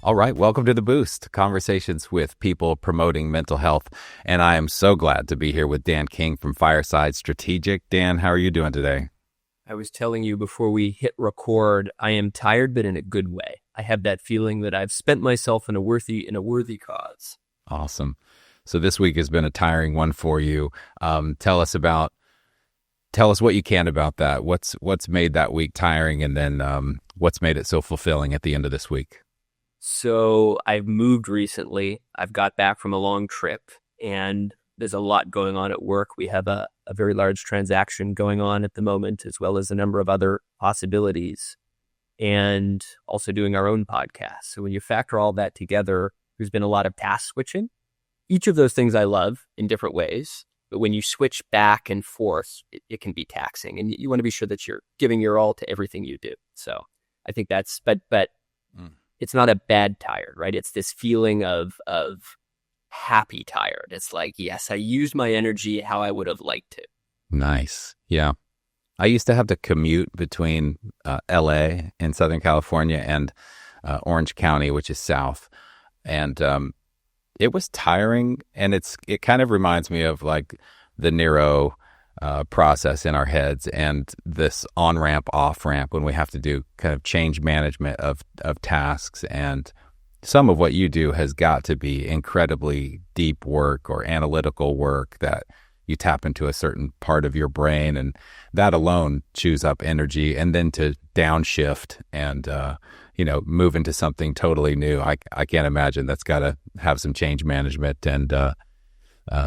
All right, welcome to The Boost, conversations with people promoting mental health. And I am so glad to be here with Dan King from Fireside Strategic. Dan, how are you doing today? I was telling you before we hit record, I am tired, but in a good way. I have that feeling that I've spent myself in a worthy cause. Awesome. So this week has been a tiring one for you. Tell us what you can about that. What's made that week tiring, and then what's made it so fulfilling at the end of this week? So I've moved recently. I've got back from a long trip, and there's a lot going on at work. We have a very large transaction going on at the moment, as well as a number of other possibilities, and also doing our own podcast. So when you factor all that together, there's been a lot of task switching. Each of those things I love in different ways, but when you switch back and forth, it can be taxing, and you want to be sure that you're giving your all to everything you do. So I think that's, but it's not a bad tired, right? It's this feeling of happy tired. It's like, yes, I used my energy how I would have liked to. Nice. Yeah. I used to have to commute between LA in Southern California and Orange County, which is south. And it was tiring. And it kind of reminds me of like the neuro process in our heads and this on-ramp, off-ramp when we have to do kind of change management of tasks. And some of what you do has got to be incredibly deep work or analytical work that you tap into a certain part of your brain, and that alone chews up energy. And then to downshift and move into something totally new, I can't imagine. That's got to have some change management and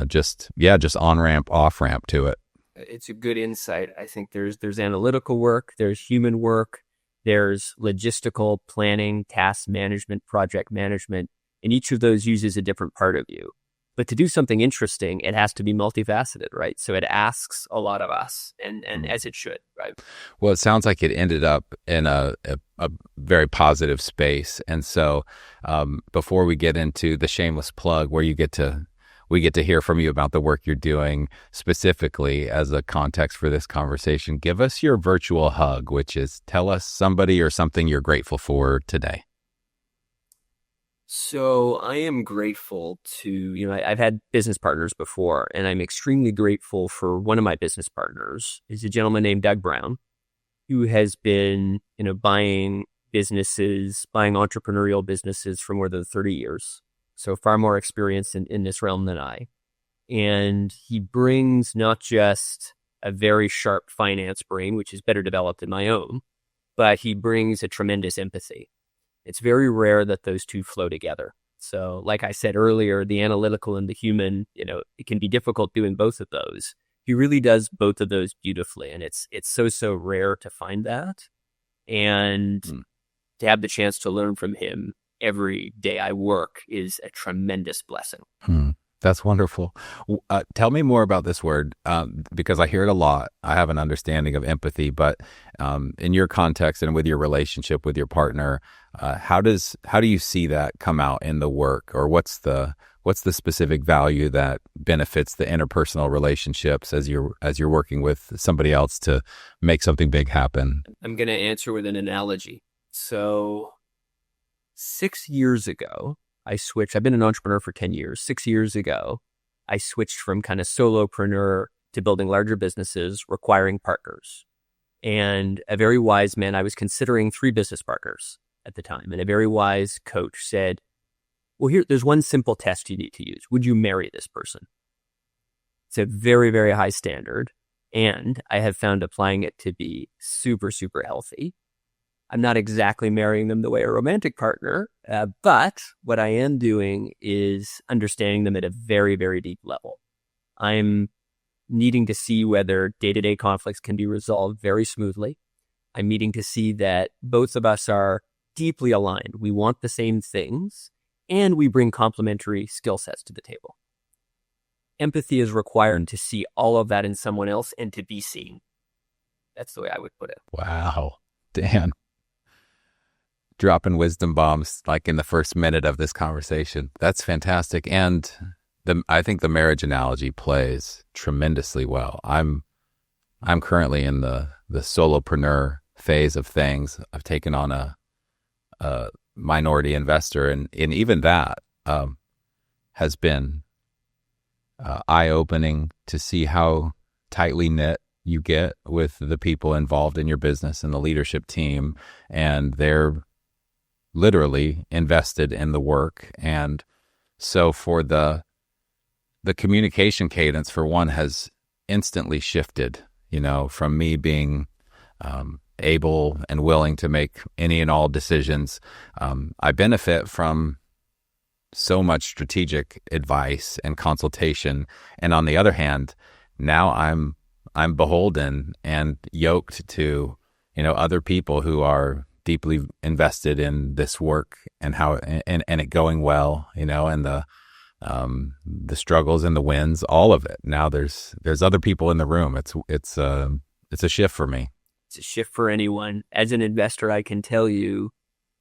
just on-ramp, off-ramp to it. It's a good insight. I think there's analytical work, there's human work, there's logistical planning, task management, project management, and each of those uses a different part of you. But to do something interesting, it has to be multifaceted, right? So it asks a lot of us, and as it should, right? Well, it sounds like it ended up in a very positive space. And so before we get into the shameless plug where we get to hear from you about the work you're doing specifically as a context for this conversation, give us your virtual hug, which is tell us somebody or something you're grateful for today. So I am grateful to, I've had business partners before, and I'm extremely grateful for one of my business partners. Is a gentleman named Doug Brown, who has been, buying entrepreneurial businesses for more than 30 years. So far more experience in this realm than I. And he brings not just a very sharp finance brain, which is better developed than my own, but he brings a tremendous empathy. It's very rare that those two flow together. So like I said earlier, the analytical and the human, it can be difficult doing both of those. He really does both of those beautifully. And it's so rare to find that. And to have the chance to learn from him every day I work is a tremendous blessing. That's wonderful. Tell me more about this word, because I hear it a lot. I have an understanding of empathy, but in your context and with your relationship with your partner, how do you see that come out in the work, or what's the specific value that benefits the interpersonal relationships as you're working with somebody else to make something big happen? I'm going to answer with an analogy. So 6 years ago, I switched. I've been an entrepreneur for 10 years. 6 years ago, I switched from kind of solopreneur to building larger businesses requiring partners. And a very wise man, I was considering 3 business partners at the time. And a very wise coach said, well, there's one simple test you need to use. Would you marry this person? It's a very, very high standard. And I have found applying it to be super, super healthy. I'm not exactly marrying them the way a romantic partner, but what I am doing is understanding them at a very, very deep level. I'm needing to see whether day-to-day conflicts can be resolved very smoothly. I'm needing to see that both of us are deeply aligned. We want the same things, and we bring complementary skill sets to the table. Empathy is required to see all of that in someone else and to be seen. That's the way I would put it. Wow. Dan. Dropping wisdom bombs like in the first minute of this conversation. That's fantastic. And I think the marriage analogy plays tremendously well. I'm currently in the solopreneur phase of things. I've taken on a minority investor. And even that has been eye-opening to see how tightly knit you get with the people involved in your business and the leadership team, and they're literally invested in the work. And so for the communication cadence, for one, has instantly shifted, from me being able and willing to make any and all decisions. I benefit from so much strategic advice and consultation. And on the other hand, now I'm beholden and yoked to, other people who are deeply invested in this work and how and it going well, and the struggles and the wins, all of it. Now there's other people in the room. It's a shift for me. It's a shift for anyone. As an investor, I can tell you,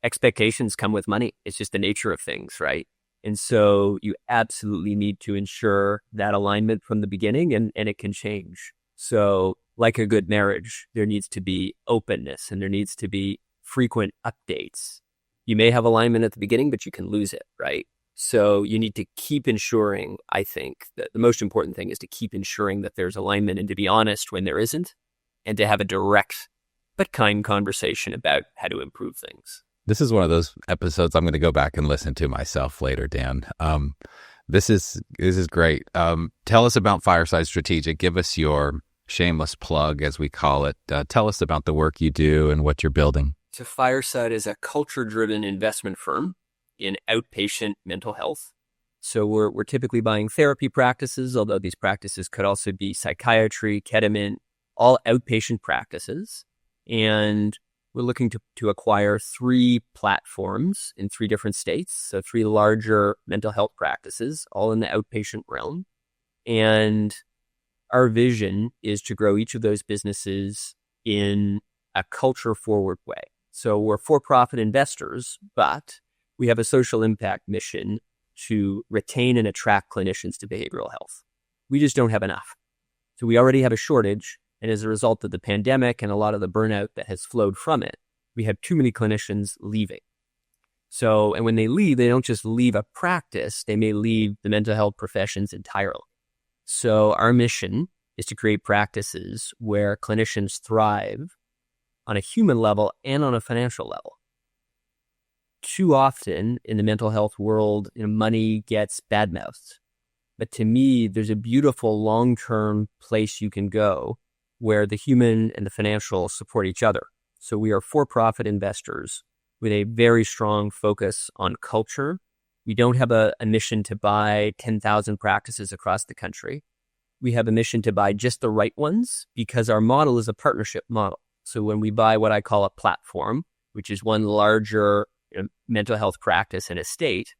expectations come with money. It's just the nature of things, right? And so you absolutely need to ensure that alignment from the beginning, and it can change. So like a good marriage, there needs to be openness and there needs to be frequent updates. You may have alignment at the beginning, but you can lose it, right? So you need to keep ensuring, I think, that the most important thing is to keep ensuring that there's alignment and to be honest when there isn't, and to have a direct but kind conversation about how to improve things. This is one of those episodes I'm going to go back and listen to myself later, Dan. This is great. Tell us about Fireside Strategic. Give us your shameless plug, as we call it. Tell us about the work you do and what you're building. So Fireside is a culture-driven investment firm in outpatient mental health. So we're typically buying therapy practices, although these practices could also be psychiatry, ketamine, all outpatient practices. And we're looking to acquire 3 platforms in 3 different states. So 3 larger mental health practices, all in the outpatient realm. And our vision is to grow each of those businesses in a culture-forward way. So we're for-profit investors, but we have a social impact mission to retain and attract clinicians to behavioral health. We just don't have enough. So we already have a shortage. And as a result of the pandemic and a lot of the burnout that has flowed from it, we have too many clinicians leaving. So, and when they leave, they don't just leave a practice, they may leave the mental health professions entirely. So our mission is to create practices where clinicians thrive on a human level and on a financial level. Too often in the mental health world, money gets badmouthed. But to me, there's a beautiful long-term place you can go where the human and the financial support each other. So we are for-profit investors with a very strong focus on culture. We don't have a mission to buy 10,000 practices across the country. We have a mission to buy just the right ones because our model is a partnership model. So when we buy what I call a platform, which is one larger mental health practice and estate,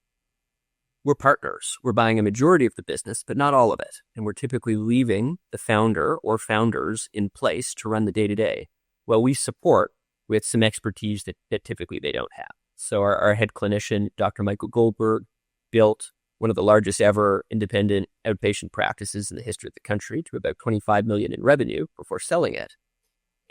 we're partners. We're buying a majority of the business, but not all of it. And we're typically leaving the founder or founders in place to run the day-to-day. Well, we support with some expertise that typically they don't have. So our head clinician, Dr. Michael Goldberg, built one of the largest ever independent outpatient practices in the history of the country to about $25 million in revenue before selling it.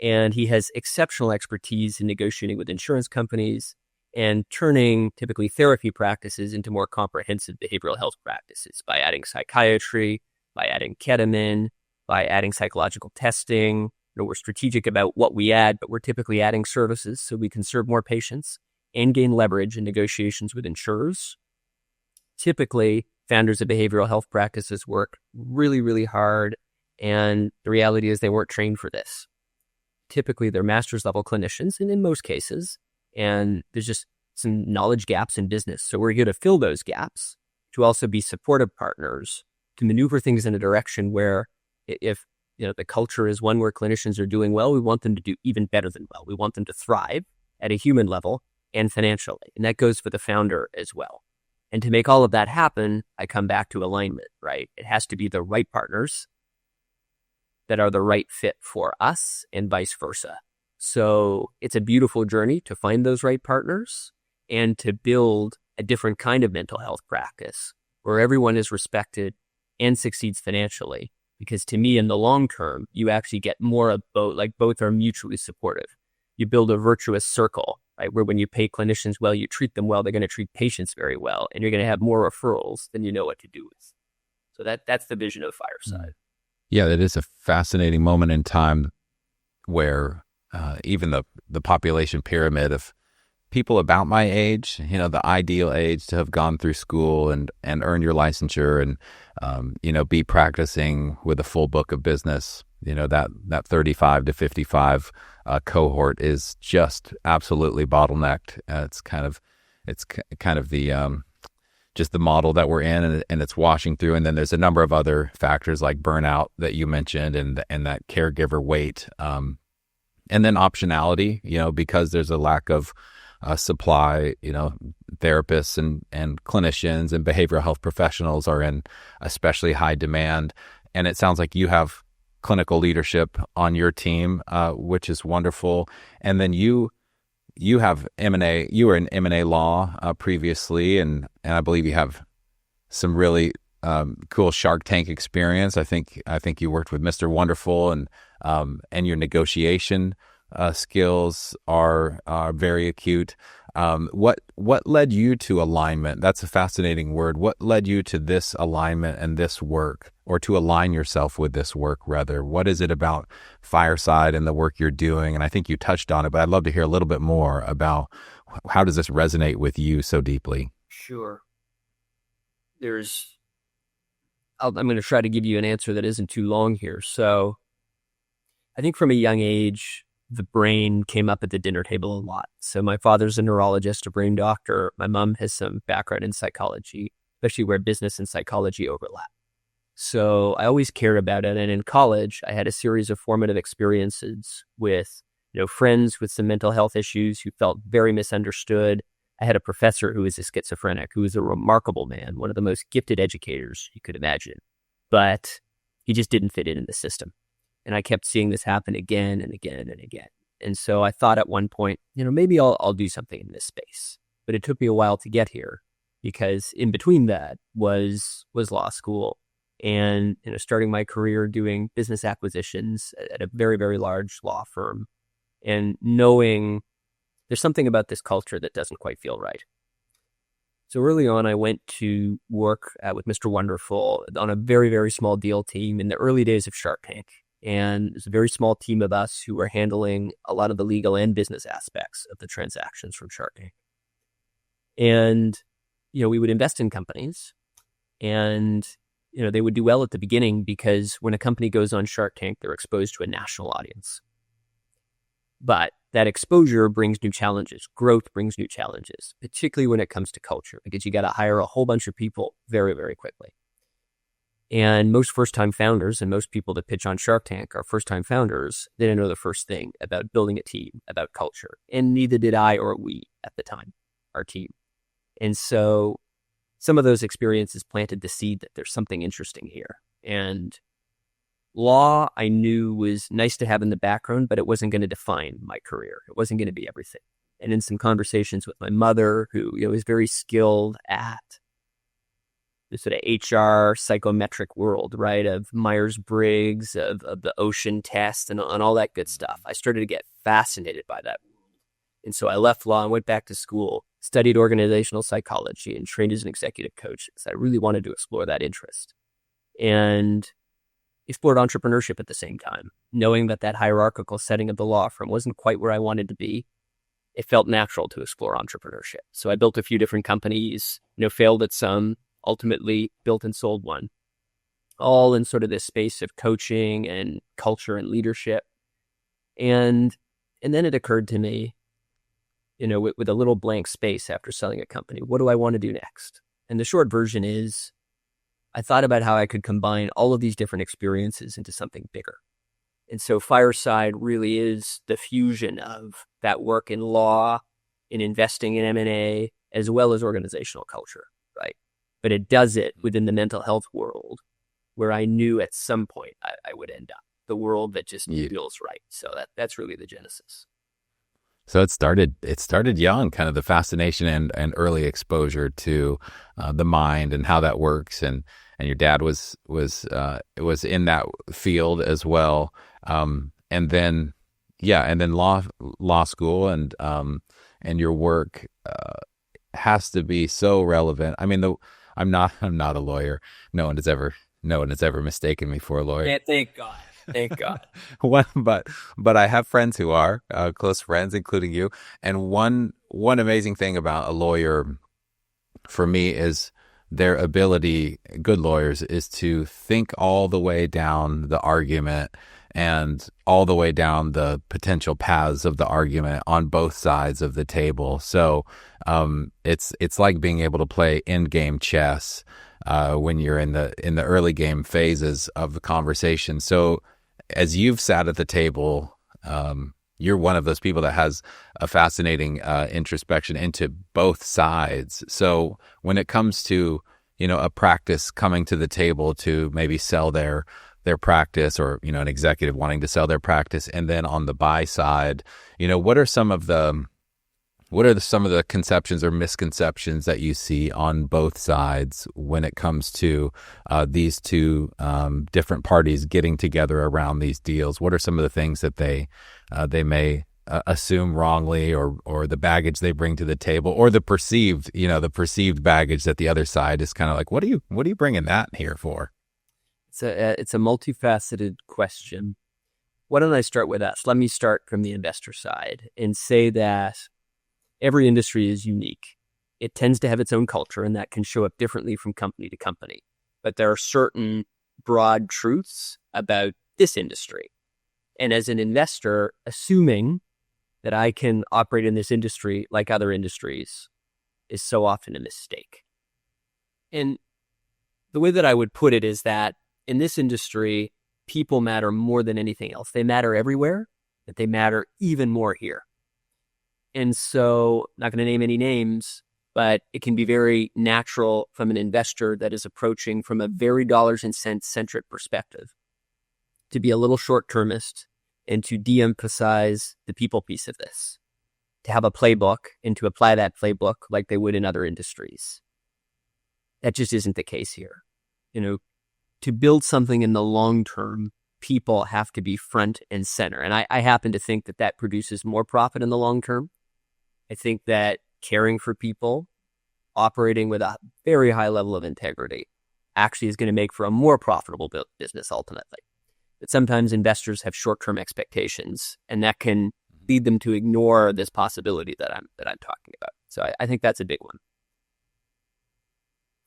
And he has exceptional expertise in negotiating with insurance companies and turning typically therapy practices into more comprehensive behavioral health practices by adding psychiatry, by adding ketamine, by adding psychological testing. We're strategic about what we add, but we're typically adding services so we can serve more patients and gain leverage in negotiations with insurers. Typically, founders of behavioral health practices work really, really hard, and the reality is they weren't trained for this. Typically, they're master's level clinicians, and in most cases, and there's just some knowledge gaps in business. So we're here to fill those gaps, to also be supportive partners, to maneuver things in a direction where if the culture is one where clinicians are doing well, we want them to do even better than well. We want them to thrive at a human level and financially. And that goes for the founder as well. And to make all of that happen, I come back to alignment, right? It has to be the right partners that are the right fit for us and vice versa. So it's a beautiful journey to find those right partners and to build a different kind of mental health practice where everyone is respected and succeeds financially. Because to me, in the long term, you actually get more of both, like both are mutually supportive. You build a virtuous circle right? Where when you pay clinicians well, you treat them well, they're going to treat patients very well, and you're going to have more referrals than you know what to do with. So that's the vision of Fireside. Yeah, it is a fascinating moment in time where even the population pyramid of people about my age, the ideal age to have gone through school and earn your licensure and, be practicing with a full book of business, that 35 to 55 cohort is just absolutely bottlenecked. It's kind of the just the model that we're in, and it's washing through. And then there's a number of other factors like burnout that you mentioned, and that caregiver weight, and then optionality. Because there's a lack of supply. Therapists and clinicians and behavioral health professionals are in especially high demand. And it sounds like you have clinical leadership on your team, which is wonderful. And then you have M&A. You were in M&A law previously, and I believe you have some really cool Shark Tank experience. I think you worked with Mr. Wonderful, and your negotiation skills are very acute. What led you to alignment? That's a fascinating word. What led you to this alignment and this work, or to align yourself with this work, rather? What is it about Fireside and the work you're doing? And I think you touched on it, but I'd love to hear a little bit more about how does this resonate with you so deeply? Sure. I'm going to try to give you an answer that isn't too long here. So I think from a young age, the brain came up at the dinner table a lot. So my father's a neurologist, a brain doctor. My mom has some background in psychology, especially where business and psychology overlap. So I always cared about it. And in college, I had a series of formative experiences with, friends with some mental health issues who felt very misunderstood. I had a professor who was a schizophrenic, who was a remarkable man, one of the most gifted educators you could imagine, but he just didn't fit in the system. And I kept seeing this happen again and again and again. And so I thought at one point, maybe I'll do something in this space. But it took me a while to get here, because in between that was law school and starting my career doing business acquisitions at a very, very large law firm, and knowing there's something about this culture that doesn't quite feel right. So early on, I went to work with Mr. Wonderful on a very, very small deal team in the early days of Shark Tank. And there's a very small team of us who were handling a lot of the legal and business aspects of the transactions from Shark Tank. And, we would invest in companies, and, they would do well at the beginning, because when a company goes on Shark Tank, they're exposed to a national audience. But that exposure brings new challenges. Growth brings new challenges, particularly when it comes to culture, because you got to hire a whole bunch of people very, very quickly. And most first-time founders and most people that pitch on Shark Tank are first-time founders. They didn't know the first thing about building a team, about culture. And neither did I or we at the time, our team. And so some of those experiences planted the seed that there's something interesting here. And law, I knew, was nice to have in the background, but it wasn't going to define my career. It wasn't going to be everything. And in some conversations with my mother, who is very skilled at the sort of HR psychometric world, right, of Myers-Briggs, of the Ocean test, and all that good stuff, I started to get fascinated by that. And so I left law and went back to school, studied organizational psychology, and trained as an executive coach. So I really wanted to explore that interest. And explored entrepreneurship at the same time, knowing that hierarchical setting of the law firm wasn't quite where I wanted to be. It felt natural to explore entrepreneurship. So I built a few different companies, failed at some, ultimately built and sold one, all in sort of this space of coaching and culture and leadership. And then it occurred to me, with a little blank space after selling a company, what do I want to do next? And the short version is, I thought about how I could combine all of these different experiences into something bigger. And so Fireside really is the fusion of that work in law, in investing in M&A, as well as organizational culture, right? But it does it within the mental health world, where I knew at some point I would end up, the world that just feels right. So that's really the genesis. So it started young, kind of the fascination and early exposure to the mind and how that works, and your dad was in that field as well, and then law school, and and your work has to be so relevant. I mean, I'm not a lawyer. No one has ever mistaken me for a lawyer. Yeah, thank God. Thank God. But I have friends who are close friends, including you. And one amazing thing about a lawyer for me is their ability, good lawyers, is to think all the way down the argument and all the way down the potential paths of the argument on both sides of the table. So it's like being able to play in-game chess when you're in the early game phases of the conversation. So as you've sat at the table, you're one of those people that has a fascinating introspection into both sides. So when it comes to, a practice coming to the table to maybe sell their practice, or, an executive wanting to sell their practice, and then on the buy side, what are some of the conceptions or misconceptions that you see on both sides when it comes to these two different parties getting together around these deals? What are some of the things that they may assume wrongly, or the baggage they bring to the table, or the perceived baggage that the other side is kind of like, what are you bringing that here for? It's a multifaceted question. Why don't I start with us? Let me start from the investor side and say that every industry is unique. It tends to have its own culture, and that can show up differently from company to company. But there are certain broad truths about this industry. And as an investor, assuming that I can operate in this industry like other industries is so often a mistake. And the way that I would put it is that in this industry, people matter more than anything else. They matter everywhere, but they matter even more here. And so, not going to name any names, but it can be very natural from an investor that is approaching from a very dollars and cents centric perspective to be a little short-termist and to de-emphasize the people piece of this, to have a playbook and to apply that playbook like they would in other industries. That just isn't the case here. To build something in the long term, people have to be front and center. And I happen to think that produces more profit in the long term. I think that caring for people, operating with a very high level of integrity, actually is going to make for a more profitable business ultimately. But sometimes investors have short-term expectations, and that can lead them to ignore this possibility that I'm talking about. So I think that's a big one.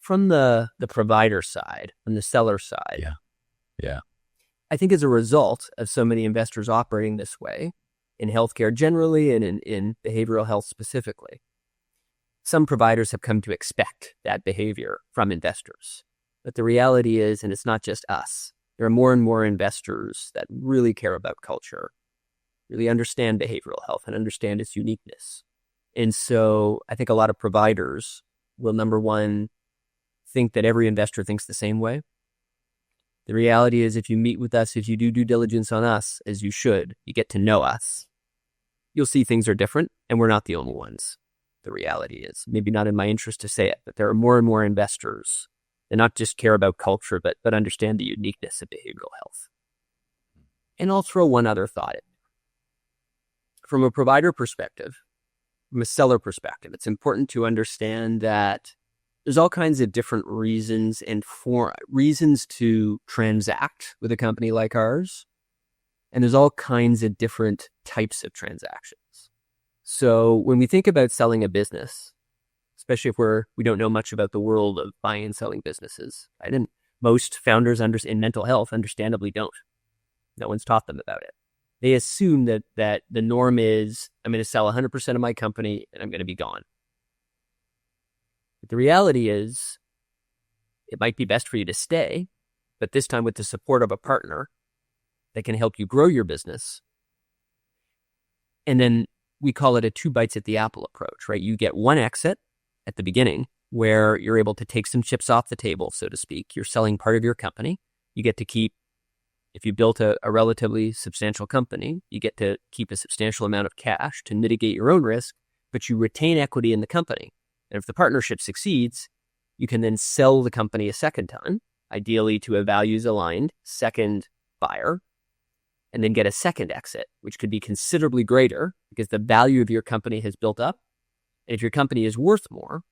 From the provider side, from the seller side, yeah, I think as a result of so many investors operating this way, in healthcare generally and in behavioral health specifically, some providers have come to expect that behavior from investors. But the reality is, and it's not just us, there are more and more investors that really care about culture, really understand behavioral health and understand its uniqueness. And so I think a lot of providers will, number one, think that every investor thinks the same way. The reality is, if you meet with us, if you do due diligence on us, as you should, you get to know us, you'll see things are different, and we're not the only ones. The reality is, maybe not in my interest to say it, but there are more and more investors that not just care about culture, but understand the uniqueness of behavioral health. And I'll throw one other thought in. From a provider perspective, from a seller perspective, it's important to understand that there's all kinds of different reasons and reasons to transact with a company like ours. And there's all kinds of different types of transactions. So when we think about selling a business, especially if we don't know much about the world of buying and selling businesses, right? And most founders in mental health understandably don't. No one's taught them about it. They assume that the norm is, I'm going to sell 100% of my company and I'm going to be gone. But the reality is, it might be best for you to stay, but this time with the support of a partner that can help you grow your business. And then we call it a 2 bites at the apple approach, right? You get one exit at the beginning where you're able to take some chips off the table, so to speak. You're selling part of your company. You get to keep, if you built a relatively substantial company, you get to keep a substantial amount of cash to mitigate your own risk, but you retain equity in the company. And if the partnership succeeds, you can then sell the company a second time, ideally to a values-aligned second buyer, and then get a second exit, which could be considerably greater because the value of your company has built up And if your company is worth more,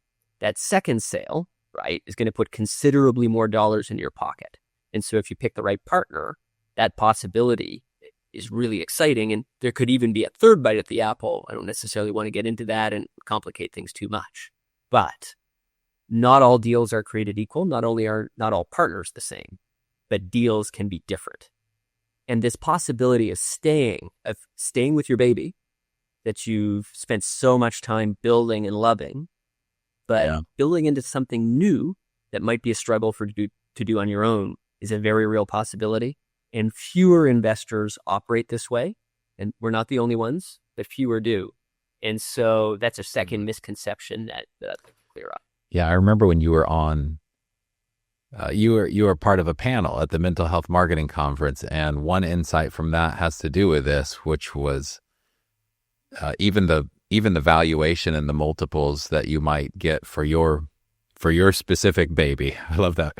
that second sale, right, is going to put considerably more dollars in your pocket. And so if you pick the right partner, that possibility is really exciting. And there could even be a third bite at the apple. I don't necessarily want to get into that and complicate things too much. But not all deals are created equal. Not all partners the same, but deals can be different. And this possibility of staying with your baby that you've spent so much time building and loving, but building into something new that might be a struggle to do on your own is a very real possibility. And fewer investors operate this way. And we're not the only ones, but fewer do. And so that's a second misconception that I'll clear up. Yeah, I remember when you were on, you were part of a panel at the Mental Health Marketing Conference, and one insight from that has to do with this, which was even the valuation and the multiples that you might get for your specific baby. I love that